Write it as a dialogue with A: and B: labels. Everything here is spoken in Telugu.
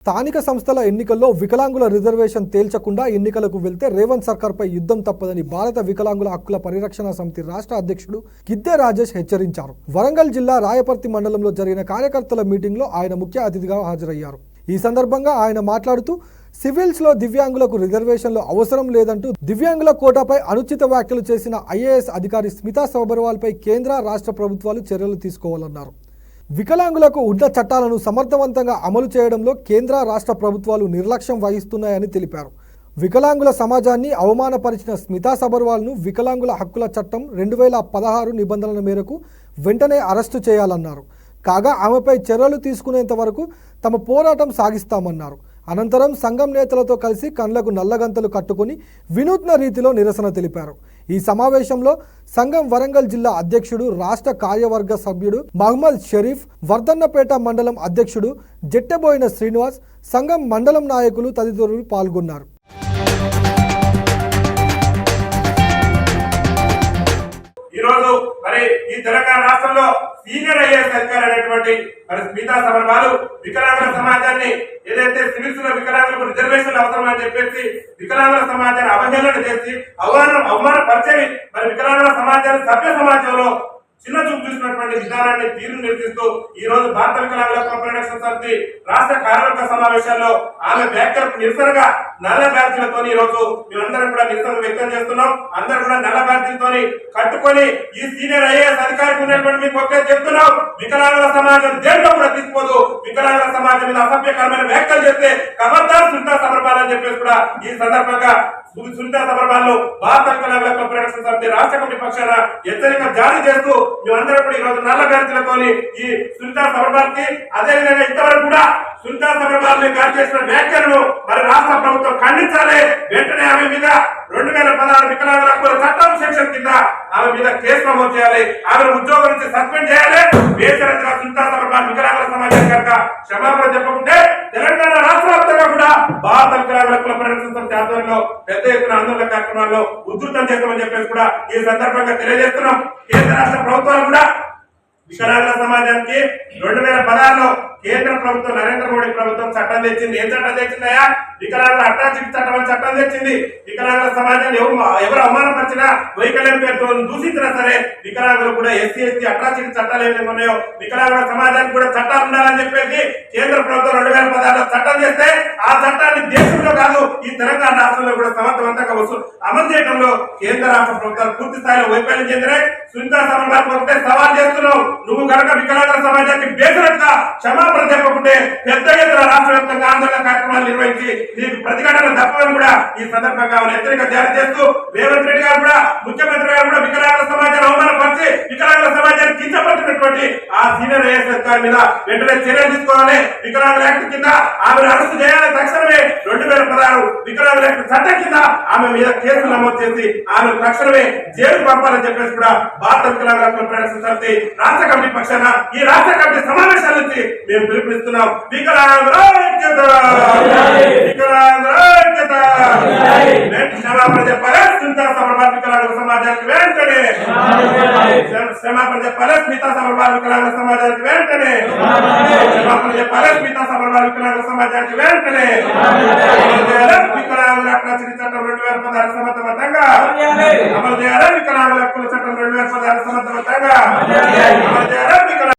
A: స్థానిక సంస్థల ఎన్నికల్లో వికలాంగుల రిజర్వేషన్ తేల్చకుండా ఎన్నికలకు వెళ్తే రేవంత్ సర్కార్పై యుద్ధం తప్పదని భారత వికలాంగుల హక్కుల పరిరక్షణ సమితి రాష్ట్ర అధ్యక్షుడు గిద్దె రాజేష్ హెచ్చరించారు. వరంగల్ జిల్లా రాయపర్తి మండలంలో జరిగిన కార్యకర్తల మీటింగ్లో ఆయన ముఖ్య అతిథిగా హాజరయ్యారు. ఈ సందర్భంగా ఆయన మాట్లాడుతూ సివిల్స్లో దివ్యాంగులకు రిజర్వేషన్లు అవసరం లేదంటూ దివ్యాంగుల కోటాపై అనుచిత వ్యాఖ్యలు చేసిన ఐఏఎస్ అధికారి స్మితా సబర్వాల్పై కేంద్ర రాష్ట్ర ప్రభుత్వాలు చర్యలు తీసుకోవాలన్నారు. వికలాంగులకు ఉన్న చట్టాలను సమర్థవంతంగా అమలు చేయడంలో కేంద్ర రాష్ట్ర ప్రభుత్వాలు నిర్లక్ష్యం వహిస్తున్నాయని తెలిపారు. వికలాంగుల సమాజాన్ని అవమానపరిచిన స్మితా సబర్వాల్ను వికలాంగుల హక్కుల చట్టం 2016 నిబంధనల మేరకు వెంటనే అరెస్టు చేయాలన్నారు. కాగా ఆమెపై చర్యలు తీసుకునేంత వరకు తమ పోరాటం సాగిస్తామన్నారు. అనంతరం సంఘం నేతలతో కలిసి కండ్లకు నల్లగంతలు కట్టుకుని వినూత్న రీతిలో నిరసన తెలిపారు. ఈ సమావేశంలో సంఘం వరంగల్ జిల్లా అధ్యక్షుడు, రాష్ట్ర కార్యవర్గ సభ్యుడు మహమ్మద్ షరీఫ్, వర్ధన్నపేట మండలం అధ్యక్షుడు జట్టెబోయిన శ్రీనివాస్, సంఘం మండలం నాయకులు తదితరులు పాల్గొన్నారు.
B: ఈరోజు మరి ఈ తెలంగాణ రాష్ట్రంలో సీనియర్ ఐఏఎస్ అధికారి అనేటువంటి మరి స్మితా సబర్వాల్ వికలాంగుల సమాజాన్ని ఏదైతే సివిల్స్ లో వికలాంగులకు రిజర్వేషన్లు అవసరం అని చెప్పేసి వికలాంగుల సమాజాన్ని అవహేళన చేసి అవమానపరిచే మరి వికలాంగుల సమాజాన్ని సభ్య సమాజంలో చిన్న చూపు చూసినటువంటి విధానాన్ని తీరును నిర్దిస్తూ ఈ రోజు భారత వికలాంగుల హక్కుల పరిరక్షణ సమితి రాష్ట్ర కార్యవర్గ సమావేశాల్లో ఆమె వ్యాఖ్యలకు నిరసనగా నల్ల బ్యాడ్జీలతో ఈ రోజు మేమందరం కూడా నిరసన వ్యక్తం చేస్తున్నాం. అందరూ కూడా నల్ల బ్యాడ్జీలతో కట్టుకొని ఈ సీనియర్ ఐఏఎస్ అధికారికి ఉన్నటువంటి మీకు ఒకే చెప్తున్నాం, వికలాంగుల సమాజం దేంట్లో కూడా తీసుకోదు. వికలాంగుల సమాజం మీద అసభ్యకరమైన వ్యాఖ్యలు చేస్తే ఖబర్దార్ స్మితా సబర్వాల్ అని చెప్పేసి కూడా ఈ సందర్భంగా స్మితా సబర్వాల్ భారత వికలాంగుల హక్కుల పరిరక్షణ సమితి రాష్ట్ర కమిటీ పక్షాన హెచ్చరిక జారీ చేస్తూ మేమందరం కూడా ఈ రోజు నల్ల బ్యాడ్జీలతో ఈ స్మితా సబర్వాల్ కి అదేవిధంగా ఇంతవరకు కూడా స్మితా సబర్వాల్ గారు చేసిన వ్యాఖ్యలను మరి రాష్ట్ర ప్రభుత్వం ఖండించాలి. వెంటనే ఆమె మీద 2016 వికలాంగుల హక్కుల చట్టం సెక్షన్ కింద ఆమె మీద కేసు నమోదు చేయాలి. ఆమెను ఉద్యోగం నుంచి సస్పెండ్ చేయాలి. బేషరతుగా స్మితా సబర్వాల్ వికలాంగుల సమాజానికి కనుక క్షమాపణ చెప్పకుంటే తెలంగాణ రాష్ట్ర వ్యాప్తంగా కూడా భారత వికలాంగుల హక్కుల పరిరక్షణ సమితి ఆధ్వర్యంలో పెద్ద ఎత్తున ఆందోళన కార్యక్రమాల్లో ఉధృతం చేస్తామని చెప్పేసి కూడా ఈ సందర్భంగా తెలియజేస్తున్నాం. కేంద్ర రాష్ట్ర ప్రభుత్వాలు కూడా వికలాంగుల సమాజానికి 2016లో కేంద్ర ప్రభుత్వం నరేంద్ర మోడీ ప్రభుత్వం చట్టం తెచ్చింది. ఏం చట్టం తెచ్చిందయా? వికలాంగుల అట్రాసిటీ చట్టం అని చట్టం తెచ్చింది. వికలాంగుల సమాజాన్ని ఎవరు అవమానపరిచినా, వైకల్యం పేరుతో దూషించినా సరే వికలాంగులు కూడా ఎస్సీ ఎస్టీ అట్రాసిటీ చట్టాలు ఏమైనా ఉన్నాయో వికలాంగుల సమాజానికి కూడా చట్టాలు ఉండాలని చెప్పేసి కేంద్ర ప్రభుత్వం 2016లో చట్టం చేస్తే ఆ చట్టాన్ని దేశంలో కాదు ఈ తెలంగాణ రాష్ట్రంలో కూడా సమర్థవంతంగా అమలు చేయడంలో కేంద్ర రాష్ట్ర ప్రభుత్వాలు పూర్తి స్థాయిలో వైఫల్యం చెందినాయి. స్మితా సబర్వాల్ ఒకటే సవాల్ చేస్తున్నావు, నువ్వు కనుక వికలాంగుల సమాజానికి బేసరట్టుగా క్షమాపణ చెప్పకుంటే పెద్ద ఎత్తున రాష్ట్ర వ్యాప్తంగా ఆందోళన కార్యక్రమాలు నిర్వహించి నీకు ప్రతిఘటన తప్పని కూడా ఈ సందర్భంగా హెచ్చరిక జారీ చేస్తూ రేవంత్ రెడ్డి గారు కూడా, ముఖ్యమంత్రి గారు కూడా వికలాంగుల సమాజాన్ని అవమానపరిచి వికలాంగుల సమాజాన్ని కించపరిచినటువంటి ఆ సీనియర్ ఐఏఎస్ అధికారి మీద వెంటనే చర్యలు తీసుకోవాలి. వికలాంగుల యాక్ట్ కింద ఆమెను అరెస్టు చేయాలి. తక్షణమే 2016 వికలాంగుల యాక్ట్ చట్టం కింద ఆమె మీద కేసులు నమోదు చేసి ఆమె తక్షణమే జైలు పంపాలని చెప్పేసి కూడా భారత వికలాంగుల హక్కుల పరిరక్షణ సమితి రాష్ట్ర కమిటీ పక్షాన ఈ రాష్ట్ర కమిటీ సమావేశాల నుంచి మేము పిలుపునిస్తున్నాం. వికలాంగుల ఐక్యత, వికలాంగుల ఐక్యత, క్షమాపణ చెప్పాలి. స్మితా సబర్వాల్ వికలాంగుల సమాజానికి వెంటనే క్షమాపణ చెప్పాలి. స్మితా సబర్వాల్ వికలాంగుల సమాజానికి వెంటనే క్షమాపణ చెప్పాలి. స్మితా సబర్వాల్ వికలాంగుల సమాజానికి వెంటనే వికలాంగుల అట్రాసిటీ చట్టం 2016 సమర్థవంతంగా అమలు చేయాలి. వికలాంగుల హక్కుల చట్టం 2016 సమర్థవంతంగా అమలు చేయాలి.